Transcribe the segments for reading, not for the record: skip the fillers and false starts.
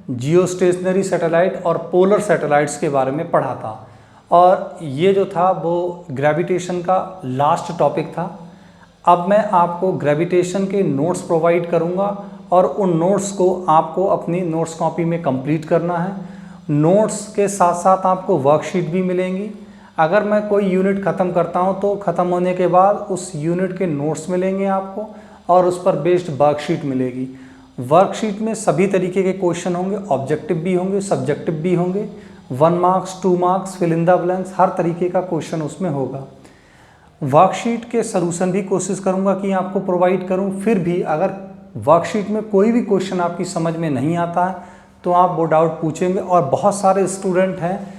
जियो stationery satellite और polar satellites के बारे में पढ़ा था, और ये जो था वो ग्रेविटेशन का लास्ट टॉपिक था। अब मैं आपको ग्रेविटेशन के नोट्स प्रोवाइड करूँगा और उन नोट्स को आपको अपनी नोट्स कॉपी में कंप्लीट करना है। नोट्स के साथ साथ आपको वर्कशीट भी मिलेंगी। अगर मैं कोई यूनिट ख़त्म करता हूं तो ख़त्म होने के बाद उस यूनिट के नोट्स मिलेंगे आपको और उस पर बेस्ड वर्कशीट मिलेगी। वर्कशीट में सभी तरीके के क्वेश्चन होंगे, ऑब्जेक्टिव भी होंगे, सब्जेक्टिव भी होंगे, 1 marks 2 marks, fill in the blanks, हर तरीके का क्वेश्चन उसमें होगा। वर्कशीट के सलूशन भी कोशिश करूँगा कि आपको प्रोवाइड करूँ। फिर भी अगर वर्कशीट में कोई भी क्वेश्चन आपकी समझ में नहीं आता है तो आप वो डाउट पूछेंगे, और बहुत सारे स्टूडेंट हैं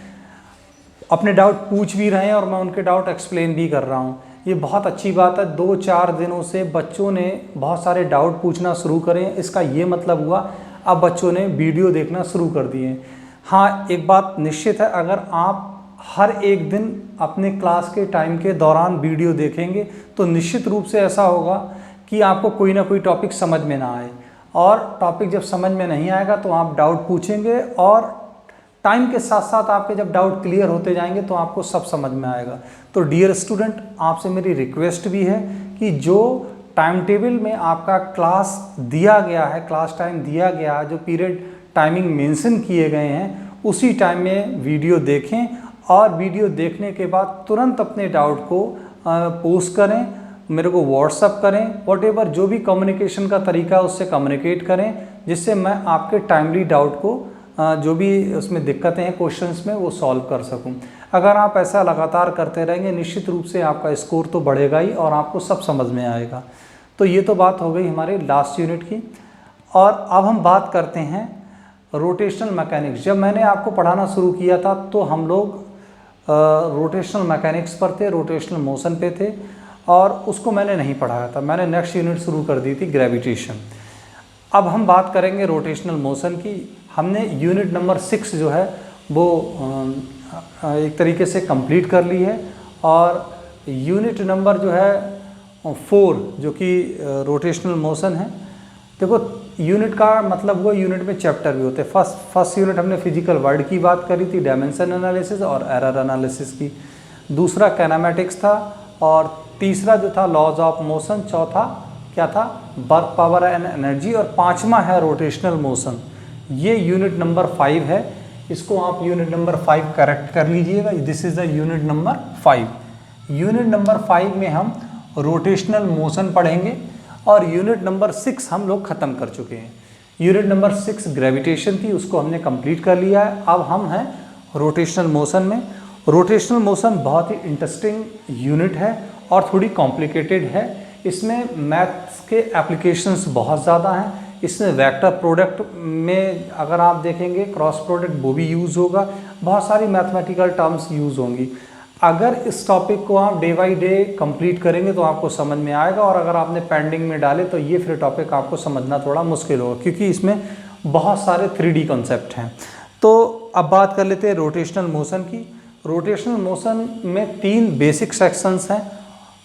अपने डाउट पूछ भी रहे हैं और मैं उनके डाउट एक्सप्लेन भी कर रहा हूँ। ये बहुत अच्छी बात है। 2-4 दिनों से बच्चों ने बहुत सारे डाउट पूछना शुरू करें, इसका ये मतलब हुआ अब बच्चों ने वीडियो देखना शुरू कर दिए। हाँ, एक बात निश्चित है, अगर आप हर एक दिन अपने क्लास के टाइम के दौरान वीडियो देखेंगे तो निश्चित रूप से ऐसा होगा कि आपको कोई ना कोई टॉपिक समझ में ना आए, और टॉपिक जब समझ में नहीं आएगा तो आप डाउट पूछेंगे, और टाइम के साथ साथ आपके जब डाउट क्लियर होते जाएंगे तो आपको सब समझ में आएगा। तो डियर स्टूडेंट, आपसे मेरी रिक्वेस्ट भी है कि जो टाइम टेबल में आपका क्लास दिया गया है, क्लास टाइम दिया गया है, जो पीरियड टाइमिंग मेंशन किए गए हैं, उसी टाइम में वीडियो देखें, और वीडियो देखने के बाद तुरंत अपने डाउट को पोस्ट करें, मेरे को व्हाट्सअप करें, व्हाटएवर जो भी कम्युनिकेशन का तरीका है उससे कम्युनिकेट करें, जिससे मैं आपके टाइमली डाउट को जो भी उसमें दिक्कतें हैं क्वेश्चंस में वो सॉल्व कर सकूं। अगर आप ऐसा लगातार करते रहेंगे निश्चित रूप से आपका स्कोर तो बढ़ेगा ही और आपको सब समझ में आएगा। तो ये तो बात हो गई हमारे लास्ट यूनिट की, और अब हम बात करते हैं रोटेशनल मैकेनिक्स। जब मैंने आपको पढ़ाना शुरू किया था तो हम लोग रोटेशनल मैकेनिक्स पर थे, रोटेशनल मोशन पे थे, और उसको मैंने नहीं पढ़ाया था। मैंने नेक्स्ट यूनिट शुरू कर दी थी ग्रेविटेशन। अब हम बात करेंगे रोटेशनल मोशन की। हमने यूनिट नंबर 6 जो है वो एक तरीके से कंप्लीट कर ली है, और यूनिट नंबर जो है 4 जो कि रोटेशनल मोशन है। देखो, यूनिट का मतलब वो यूनिट में चैप्टर भी होते हैं। फर्स्ट यूनिट हमने फिजिकल वर्ल्ड की बात करी थी, डायमेंशन एनालिसिस और एरर एनालिसिस की। दूसरा कैनामेटिक्स था, और तीसरा जो था लॉज ऑफ मोशन, चौथा क्या था, वर्क पावर एंड एनर्जी, और पांचवा है रोटेशनल मोशन। ये यूनिट नंबर 5 है। इसको आप यूनिट नंबर 5 करेक्ट कर लीजिएगा। This is the unit number 5। Unit number 5 में हम रोटेशनल मोशन पढ़ेंगे, और यूनिट नंबर 6 हम लोग ख़त्म कर चुके हैं। यूनिट नंबर 6 ग्रेविटेशन थी, उसको हमने कंप्लीट कर लिया है। अब हम हैं रोटेशनल मोशन में। रोटेशनल मोशन बहुत ही इंटरेस्टिंग यूनिट है और थोड़ी कॉम्प्लिकेटेड है। इसमें मैथ्स के एप्लीकेशंस बहुत ज़्यादा हैं। इसमें वेक्टर प्रोडक्ट में अगर आप देखेंगे क्रॉस प्रोडक्ट वो भी यूज़ होगा, बहुत सारी मैथमेटिकल टर्म्स यूज़ होंगी। अगर इस टॉपिक को आप डे बाई डे कंप्लीट करेंगे तो आपको समझ में आएगा, और अगर आपने पेंडिंग में डाले तो ये फिर टॉपिक आपको समझना थोड़ा मुश्किल होगा, क्योंकि इसमें बहुत सारे 3D कॉन्सेप्ट हैं। तो अब बात कर लेते हैं रोटेशनल मोशन की। रोटेशनल मोशन में 3 बेसिक सेक्शंस हैं,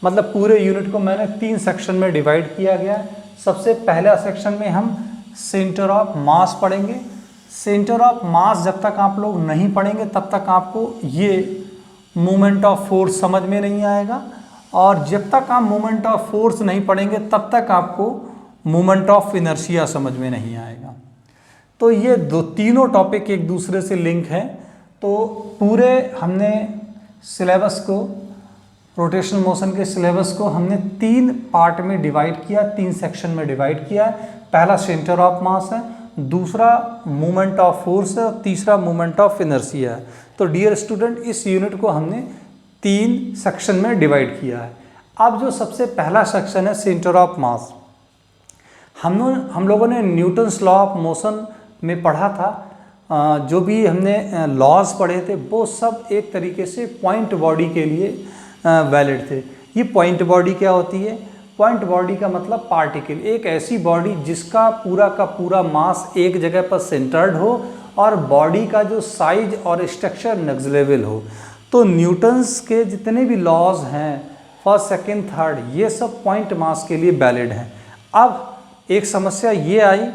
मतलब पूरे यूनिट को मैंने 3 सेक्शन में डिवाइड किया गया है। सबसे पहला सेक्शन में हम सेंटर ऑफ मास पढ़ेंगे। सेंटर ऑफ मास जब तक आप लोग नहीं पढ़ेंगे तब तक आपको ये मोमेंट ऑफ फोर्स समझ में नहीं आएगा, और जब तक आप मोमेंट ऑफ फोर्स नहीं पढ़ेंगे तब तक आपको मोमेंट ऑफ इनर्शिया समझ में नहीं आएगा। तो ये तीनों टॉपिक एक दूसरे से लिंक हैं। तो पूरे हमने सिलेबस को, रोटेशनल मोशन के सिलेबस को हमने 3 पार्ट में डिवाइड किया, 3 सेक्शन में डिवाइड किया है। पहला सेंटर ऑफ मास है, दूसरा मोमेंट ऑफ फोर्स है, और तीसरा मोमेंट ऑफ इनर्शिया है। तो डियर स्टूडेंट, इस यूनिट को हमने 3 सेक्शन में डिवाइड किया है। अब जो सबसे पहला सेक्शन है सेंटर ऑफ मास, हम लोगों ने न्यूटन्स लॉ ऑफ मोशन में पढ़ा था। जो भी हमने लॉज पढ़े थे वो सब एक तरीके से पॉइंट बॉडी के लिए वैलिड थे। ये पॉइंट बॉडी क्या होती है? पॉइंट बॉडी का मतलब पार्टिकल, एक ऐसी बॉडी जिसका पूरा का पूरा मास एक जगह पर सेंटर्ड हो और बॉडी का जो साइज और स्ट्रक्चर नेग्लिजिबल हो। तो न्यूटन्स के जितने भी लॉज हैं, फर्स्ट सेकंड थर्ड, ये सब पॉइंट मास के लिए वैलिड हैं। अब एक समस्या ये आई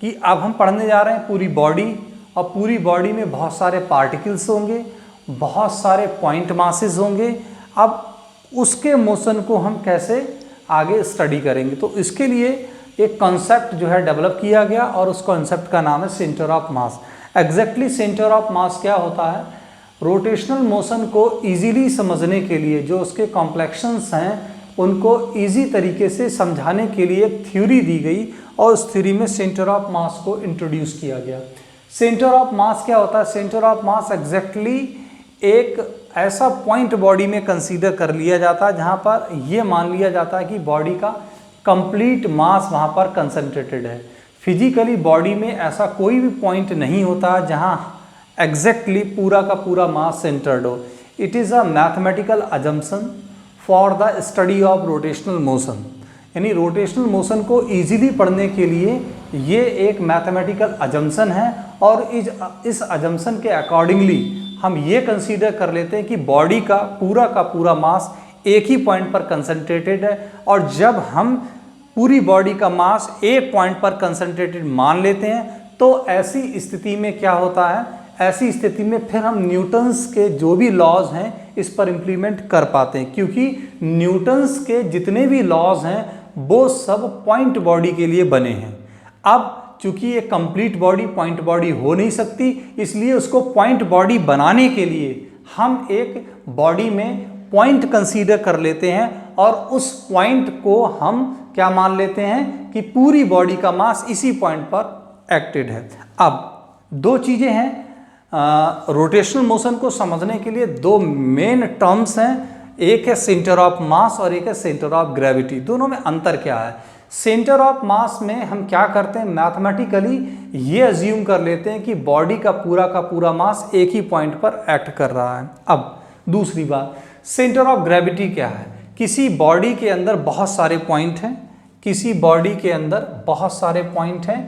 कि अब हम पढ़ने जा रहे हैं पूरी बॉडी, और पूरी बॉडी में बहुत सारे पार्टिकल्स होंगे, बहुत सारे पॉइंट मासेस होंगे। अब उसके मोशन को हम कैसे आगे स्टडी करेंगे, तो इसके लिए एक कॉन्सेप्ट जो है डेवलप किया गया और उस कॉन्सेप्ट का नाम है centre of mass. Exactly centre of मास क्या होता है? रोटेशनल मोशन को इजीली समझने के लिए जो उसके कॉम्प्लेक्शंस हैं उनको इजी तरीके से समझाने के लिए एक थ्योरी दी गई और उस थ्योरी में सेंटर ऑफ मास को इंट्रोड्यूस किया गया। सेंटर ऑफ मास क्या होता है? सेंटर ऑफ मास एग्जैक्टली एक ऐसा पॉइंट बॉडी में कंसीडर कर लिया जाता है जहाँ पर यह मान लिया जाता है कि बॉडी का कंप्लीट मास वहाँ पर कंसंट्रेटेड है। फिजिकली बॉडी में ऐसा कोई भी पॉइंट नहीं होता जहाँ एग्जैक्टली पूरा का पूरा मास सेंटर्ड हो। It is a mathematical assumption for the study of rotational motion, यानी रोटेशनल मोशन को इजीली पढ़ने के लिए ये एक मैथमेटिकल अजम्पशन है और इस अजम्पशन के अकॉर्डिंगली हम ये कंसीडर कर लेते हैं कि बॉडी का पूरा मास एक ही पॉइंट पर कंसंट्रेटेड है। और जब हम पूरी बॉडी का मास एक पॉइंट पर कंसंट्रेटेड मान लेते हैं तो ऐसी स्थिति में क्या होता है? ऐसी स्थिति में फिर हम न्यूटन्स के जो भी लॉज हैं इस पर इम्प्लीमेंट कर पाते हैं, क्योंकि न्यूटन्स के जितने भी लॉज हैं वो सब पॉइंट बॉडी के लिए बने हैं। अब चूंकि ये कंप्लीट बॉडी पॉइंट बॉडी हो नहीं सकती, इसलिए उसको पॉइंट बॉडी बनाने के लिए हम एक बॉडी में पॉइंट कंसीडर कर लेते हैं और उस पॉइंट को हम क्या मान लेते हैं कि पूरी बॉडी का मास इसी पॉइंट पर एक्टेड है। अब दो चीज़ें हैं रोटेशनल मोशन को समझने के लिए, दो मेन टर्म्स हैं, एक है सेंटर ऑफ मास और एक है सेंटर ऑफ ग्रेविटी। दोनों में अंतर क्या है? सेंटर ऑफ मास में हम क्या करते हैं? मैथमेटिकली ये अज्यूम कर लेते हैं कि बॉडी का पूरा मास एक ही पॉइंट पर एक्ट कर रहा है। अब दूसरी बात, सेंटर ऑफ ग्रेविटी क्या है? किसी बॉडी के अंदर बहुत सारे पॉइंट हैं, किसी बॉडी के अंदर बहुत सारे पॉइंट हैं,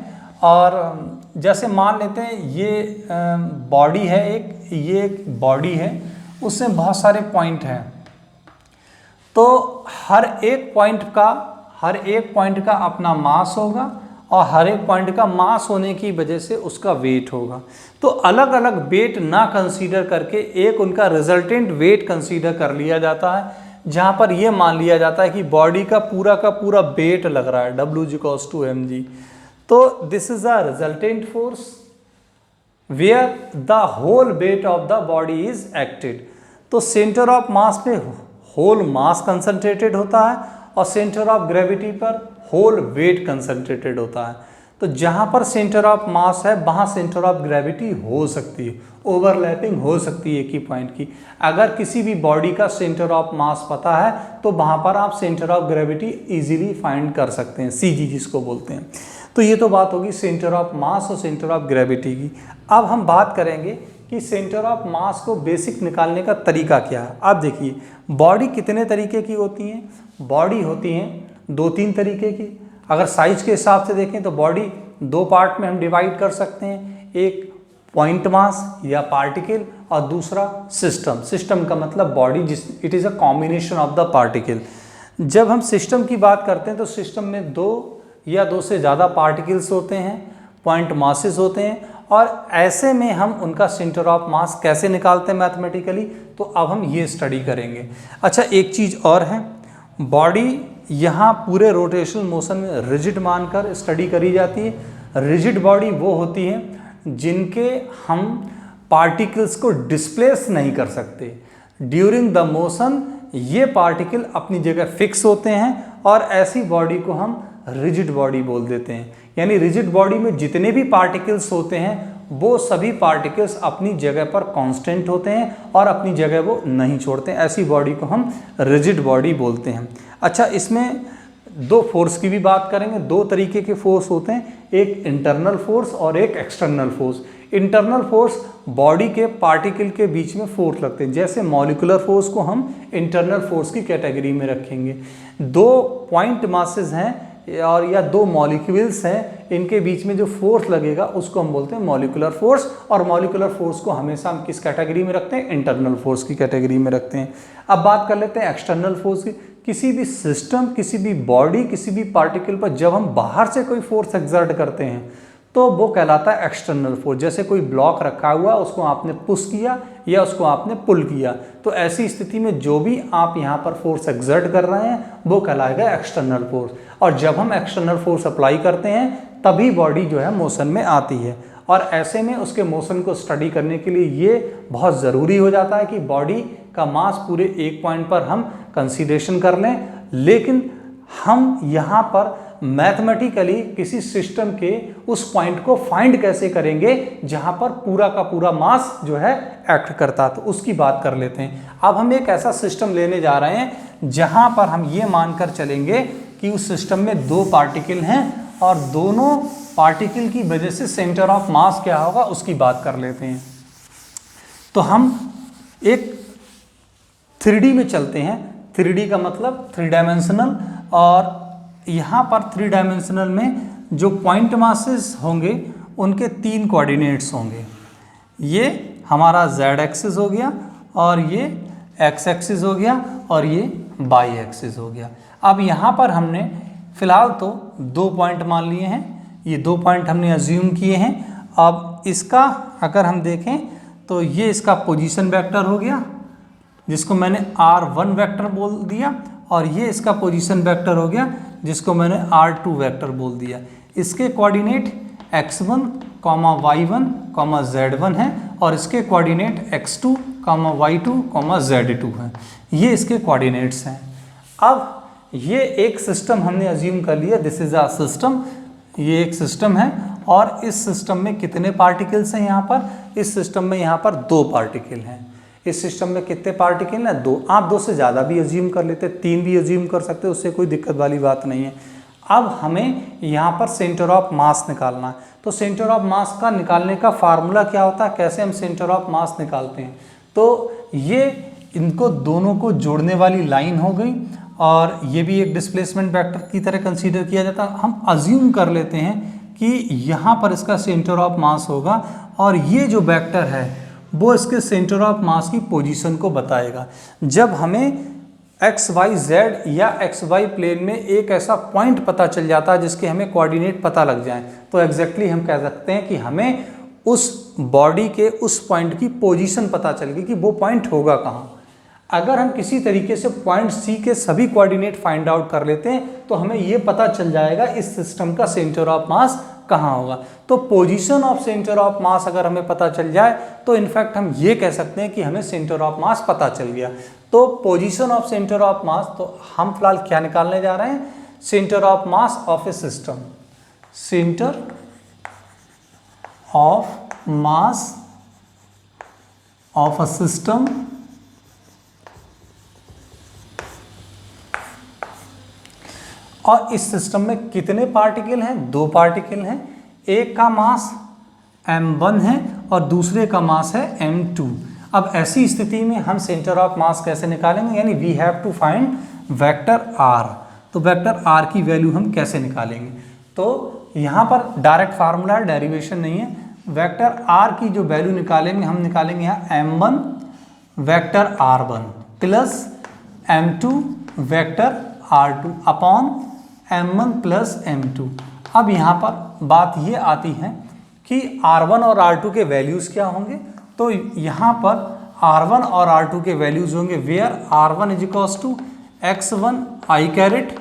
और जैसे मान लेते हैं ये बॉडी है ये एक बॉडी है, उसमें बहुत सारे पॉइंट हैं, तो हर एक पॉइंट का अपना मास होगा और हर एक पॉइंट का मास होने की वजह से उसका वेट होगा। तो अलग अलग वेट ना कंसीडर करके एक उनका रिजल्टेंट वेट कंसीडर कर लिया जाता है, जहाँ पर यह मान लिया जाता है कि बॉडी का पूरा वेट लग रहा है W=mg। तो this is a resultant force where the whole weight of the body is acted. तो सेंटर ऑफ मास पे होल मास कंसंट्रेटेड होता है और सेंटर ऑफ ग्रेविटी पर होल वेट कंसंट्रेटेड होता है। तो जहाँ पर सेंटर ऑफ मास है वहाँ सेंटर ऑफ ग्रेविटी हो सकती है, ओवरलैपिंग हो सकती है एक ही पॉइंट की। अगर किसी भी बॉडी का सेंटर ऑफ मास पता है तो वहाँ पर आप centre of gravity easily find कर सकते हैं, CG जिसको बोलते हैं। तो ये तो बात होगी सेंटर ऑफ मास और सेंटर ऑफ ग्रेविटी की। अब हम बात करेंगे कि सेंटर ऑफ मास को बेसिक निकालने का तरीका क्या है। अब देखिए बॉडी कितने तरीके की होती हैं? बॉडी होती हैं 2-3 तरीके की। अगर साइज के हिसाब से देखें तो बॉडी 2 पार्ट में हम डिवाइड कर सकते हैं, एक पॉइंट मास या पार्टिकल और दूसरा सिस्टम। सिस्टम का मतलब body it is a combination of the particle. जब हम सिस्टम की बात करते हैं तो सिस्टम में 2 या 2 से ज़्यादा पार्टिकल्स होते हैं, पॉइंट मासेस होते हैं, और ऐसे में हम उनका सेंटर ऑफ मास कैसे निकालते हैं मैथमेटिकली, तो अब हम ये स्टडी करेंगे। अच्छा, एक चीज़ और है, बॉडी यहाँ पूरे रोटेशनल मोशन में रिजिड मानकर स्टडी करी जाती है। रिजिड बॉडी वो होती है जिनके हम पार्टिकल्स को डिस्प्लेस नहीं कर सकते। ड्यूरिंग द मोशन ये पार्टिकल अपनी जगह फिक्स होते हैं और ऐसी बॉडी को हम रिजिड बॉडी बोल देते हैं। यानी रिजिड बॉडी में जितने भी पार्टिकल्स होते हैं वो सभी पार्टिकल्स अपनी जगह पर कांस्टेंट होते हैं और अपनी जगह वो नहीं छोड़ते हैं। ऐसी बॉडी को हम रिजिड बॉडी बोलते हैं। अच्छा, इसमें 2 फोर्स की भी बात करेंगे। 2 तरीके के फोर्स होते हैं, एक इंटरनल फोर्स और एक external force. Internal force body के पार्टिकल के बीच में फोर्स लगते हैं, जैसे मॉलिकुलर फोर्स को हम इंटरनल फोर्स की कैटेगरी में रखेंगे। 2 पॉइंट मासेस हैं और या 2 मॉलिक्यूल्स हैं, इनके बीच में जो फोर्स लगेगा उसको हम बोलते हैं मॉलिकुलर फोर्स। और मॉलिकुलर फोर्स को हमेशा हम किस कैटेगरी में रखते हैं? इंटरनल फोर्स की कैटेगरी में रखते हैं। अब बात कर लेते हैं एक्सटर्नल फोर्स की। किसी भी सिस्टम, किसी भी बॉडी, किसी भी पार्टिकल पर जब हम बाहर से कोई फोर्स एक्सर्ट करते हैं तो वो कहलाता है एक्सटर्नल फोर्स। जैसे कोई ब्लॉक रखा हुआ उसको आपने पुश किया या उसको आपने पुल किया, तो ऐसी स्थिति में जो भी आप यहाँ पर फोर्स एक्सर्ट कर रहे हैं वो कहलाएगा एक्सटर्नल फोर्स। और जब हम एक्सटर्नल फोर्स अप्लाई करते हैं तभी बॉडी जो है मोशन में आती है। और ऐसे में उसके मोशन को स्टडी करने के लिए ये बहुत ज़रूरी हो जाता है कि बॉडी का मास पूरे एक पॉइंट पर हम कंसीडरेशन कर लें, लेकिन हम यहाँ पर मैथमेटिकली किसी सिस्टम के उस पॉइंट को फाइंड कैसे करेंगे जहाँ पर पूरा का पूरा मास जो है एक्ट करता, तो उसकी बात कर लेते हैं। अब हम एक ऐसा सिस्टम लेने जा रहे हैं जहाँ पर हम ये मानकर चलेंगे कि उस सिस्टम में दो पार्टिकल हैं और दोनों पार्टिकल की वजह से सेंटर ऑफ मास क्या होगा उसकी बात कर लेते हैं। तो हम एक 3D में चलते हैं। 3D का मतलब 3 डायमेंशनल, और यहाँ पर 3 डायमेंशनल में जो पॉइंट मासेस होंगे उनके 3 कोऑर्डिनेट्स होंगे। ये हमारा z एक्सिस हो गया और ये x एक्सिस हो गया और ये y एक्सिस हो गया। अब यहाँ पर हमने फिलहाल तो 2 पॉइंट मान लिए हैं, ये 2 पॉइंट हमने अज्यूम किए हैं। अब इसका अगर हम देखें तो ये इसका पोजीशन वेक्टर हो गया जिसको मैंने r1 वेक्टर बोल दिया, और ये इसका पोजीशन वेक्टर हो गया जिसको मैंने r2 वेक्टर बोल दिया। इसके कोऑर्डिनेट x1, y1, z1 है और इसके कोऑर्डिनेट x2, y2, z2 है। ये इसके कोऑर्डिनेट्स हैं। अब ये एक सिस्टम हमने अज्यूम कर लिया, दिस इज अ सिस्टम। ये एक सिस्टम है और इस सिस्टम में कितने पार्टिकल्स हैं यहाँ पर? इस सिस्टम में यहाँ पर 2 पार्टिकल हैं। इस सिस्टम में कितने पार्टिकल हैं? 2। आप 2 से ज़्यादा भी अज्यूम कर लेते, 3 भी अज्यूम कर सकते, उससे कोई दिक्कत वाली बात नहीं है। अब हमें यहाँ पर सेंटर ऑफ मास निकालना है। तो सेंटर ऑफ मास का निकालने का फार्मूला क्या होता है, कैसे हम सेंटर ऑफ मास निकालते हैं? तो ये इनको दोनों को जोड़ने वाली लाइन हो गई और ये भी एक डिस्प्लेसमेंट वेक्टर की तरह कंसीडर किया जाता है। हम अज्यूम कर लेते हैं कि यहाँ पर इसका सेंटर ऑफ मास होगा और ये जो वेक्टर है वो इसके सेंटर ऑफ मास की पोजीशन को बताएगा। जब हमें एक्स वाई जेड या एक्स वाई प्लेन में एक ऐसा पॉइंट पता चल जाता है जिसके हमें कोऑर्डिनेट पता लग जाए, तो एग्जैक्टली हम कह सकते हैं कि हमें उस बॉडी के उस पॉइंट की पोजीशन पता चल गई कि वो पॉइंट होगा कहाँ। अगर हम किसी तरीके से पॉइंट सी के सभी कोऑर्डिनेट फाइंड आउट कर लेते हैं तो हमें ये पता चल जाएगा इस सिस्टम का सेंटर ऑफ मास कहाँ होगा। तो पोजीशन ऑफ सेंटर ऑफ मास अगर हमें पता चल जाए तो इनफैक्ट हम ये कह सकते हैं कि हमें सेंटर ऑफ मास पता चल गया। तो पोजीशन ऑफ सेंटर ऑफ मास, तो हम फिलहाल क्या निकालने जा रहे हैं? Centre of mass of A system. Centre of mass of a system और इस सिस्टम में कितने पार्टिकल हैं? 2 पार्टिकल हैं। एक का मास m1 है और दूसरे का मास है m2। अब ऐसी स्थिति में हम सेंटर ऑफ मास कैसे निकालेंगे? यानी we have to find vector r। तो वेक्टर r की वैल्यू हम कैसे निकालेंगे? तो यहाँ पर डायरेक्ट फार्मूला है, डेरिवेशन नहीं है। वेक्टर r की जो वैल्यू निकालेंगे, हम निकालेंगे यहाँ m1 vector r1 plus m2 vector r2 upon m1 plus m2। अब यहाँ पर बात ये आती है कि r1 और r2 के वैल्यूज़ क्या होंगे? तो यहाँ पर r1 और r2 के वैल्यूज़ होंगे where r1 is equals to x1 i caret,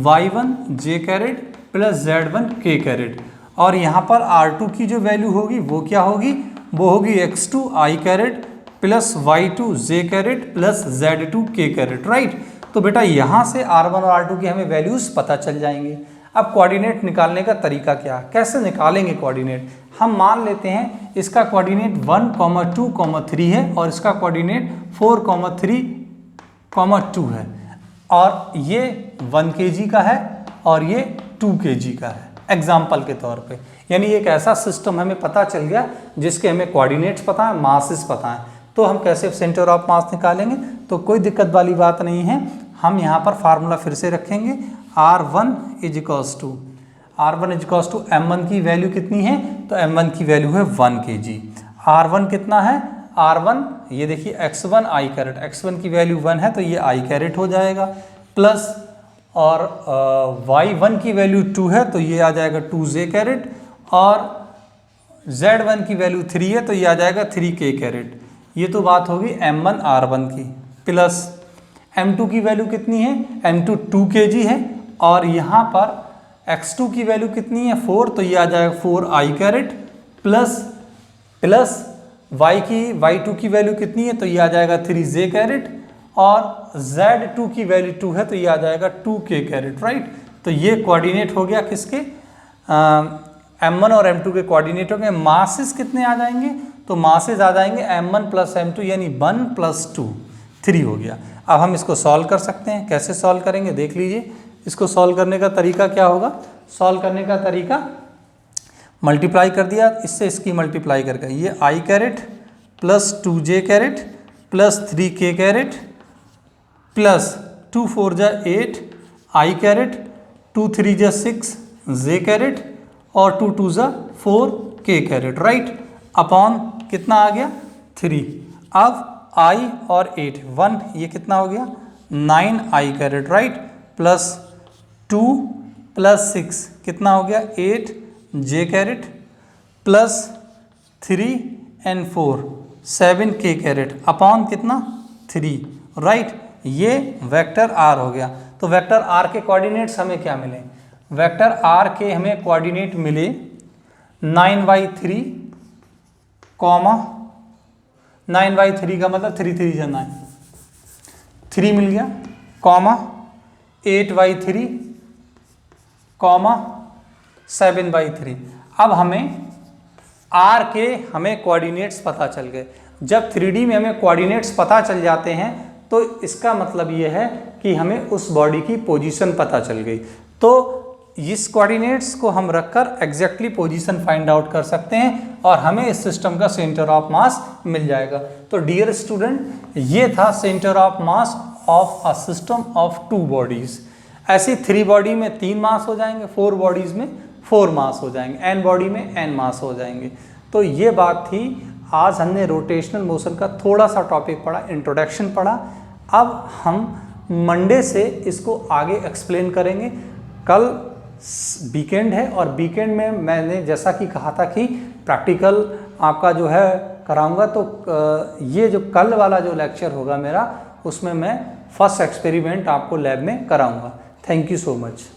y1 j caret plus z1 k caret. और यहाँ पर r2 की जो वैल्यू होगी वो क्या होगी? वो होगी x2 i caret plus y2 j caret plus z2 k caret, right. तो बेटा यहाँ से r1 और r2 की हमें वैल्यूज़ पता चल जाएंगे। अब कोऑर्डिनेट निकालने का तरीका क्या, कैसे निकालेंगे कोऑर्डिनेट? हम मान लेते हैं इसका कोऑर्डिनेट 1, 2, 3 है और इसका कोऑर्डिनेट 4, 3, 2 है और ये 1 kg का है और ये 2 kg का है एग्जाम्पल के तौर पे। यानी एक ऐसा सिस्टम हमें पता चल गया जिसके हमें कोऑर्डिनेट्स पता है, मासेस पता है। तो हम कैसे सेंटर ऑफ मास निकालेंगे? तो कोई दिक्कत वाली बात नहीं है। हम यहाँ पर फार्मूला फिर से रखेंगे, r1 is equals to m1 की वैल्यू कितनी है? तो m1 की वैल्यू है 1 kg। r1 कितना है? r1 ये देखिए x1 i कैरेट, x1 की वैल्यू 1 है तो ये i कैरेट हो जाएगा प्लस और y1 की वैल्यू 2 है तो ये आ जाएगा 2j कैरेट और Z1 की वैल्यू 3 है तो ये आ जाएगा 3k कैरेट। ये तो बात होगी M1 R1 की। प्लस M2 की वैल्यू कितनी है, M2 2 kg है और यहाँ पर X2 की वैल्यू कितनी है 4, तो ये आ जाएगा 4i कैरेट। प्लस Y2 की वैल्यू कितनी है, तो ये आ जाएगा 3j कैरेट और Z2 की वैल्यू 2 है तो ये आ जाएगा 2k कैरेट, राइट। तो ये कोऑर्डिनेट हो गया किसके, M1 और M2 के कोऑर्डिनेट हो गए। मासेस कितने आ जाएंगे, तो मासेस आ जाएंगे M1 प्लस M2 यानी 1 प्लस 2 3 हो गया। अब हम इसको सॉल्व कर सकते हैं। कैसे सॉल्व करेंगे देख लीजिए। इसको सॉल्व करने का तरीका क्या होगा, सॉल्व करने का तरीका मल्टीप्लाई कर दिया, इससे इसकी मल्टीप्लाई करके ये i caret plus 2j caret plus 3k caret plus 2 4 जा 8 i कैरेट 2 3 जा 6 j कैरेट और 2 2 जा 4k कैरेट, राइट। अपॉन कितना आ गया 3। अब i और 8 1 ये कितना हो गया 9i carat, right. Plus 2 plus 6 कितना हो गया 8j caret plus 3 and 4 7k caret upon कितना 3, राइट। ये वेक्टर r हो गया। तो वेक्टर r के कोऑर्डिनेट्स हमें क्या मिले, वेक्टर r के हमें कोऑर्डिनेट मिले 9/3 कॉमा 9/3 का मतलब 3 3 जा 9 3 मिल गया, कॉमा 8/3 कॉमा 7/3। अब हमें r के हमें कोऑर्डिनेट्स पता चल गए। जब 3D में हमें कोऑर्डिनेट्स पता चल जाते हैं तो इसका मतलब ये है कि हमें उस बॉडी की पोजीशन पता चल गई। तो इस कोऑर्डिनेट्स को हम रखकर एग्जैक्टली पोजीशन फाइंड आउट कर सकते हैं और हमें इस सिस्टम का सेंटर ऑफ मास मिल जाएगा। तो डियर स्टूडेंट, ये था centre of mass of a system of 2 bodies. ऐसी 3 बॉडी में 3 मास हो जाएंगे, 4 बॉडीज में 4 मास हो जाएंगे, n बॉडी में n मास हो जाएंगे। तो ये बात थी। आज हमने रोटेशनल मोशन का थोड़ा सा टॉपिक पढ़ा, इंट्रोडक्शन पढ़ा। अब हम मंडे से इसको आगे एक्सप्लेन करेंगे। कल वीकेंड है और वीकेंड में मैंने जैसा कि कहा था कि प्रैक्टिकल आपका जो है कराऊंगा। तो ये जो कल वाला जो लेक्चर होगा मेरा, उसमें मैं फर्स्ट एक्सपेरिमेंट आपको लैब में कराऊंगा। Thank you so much.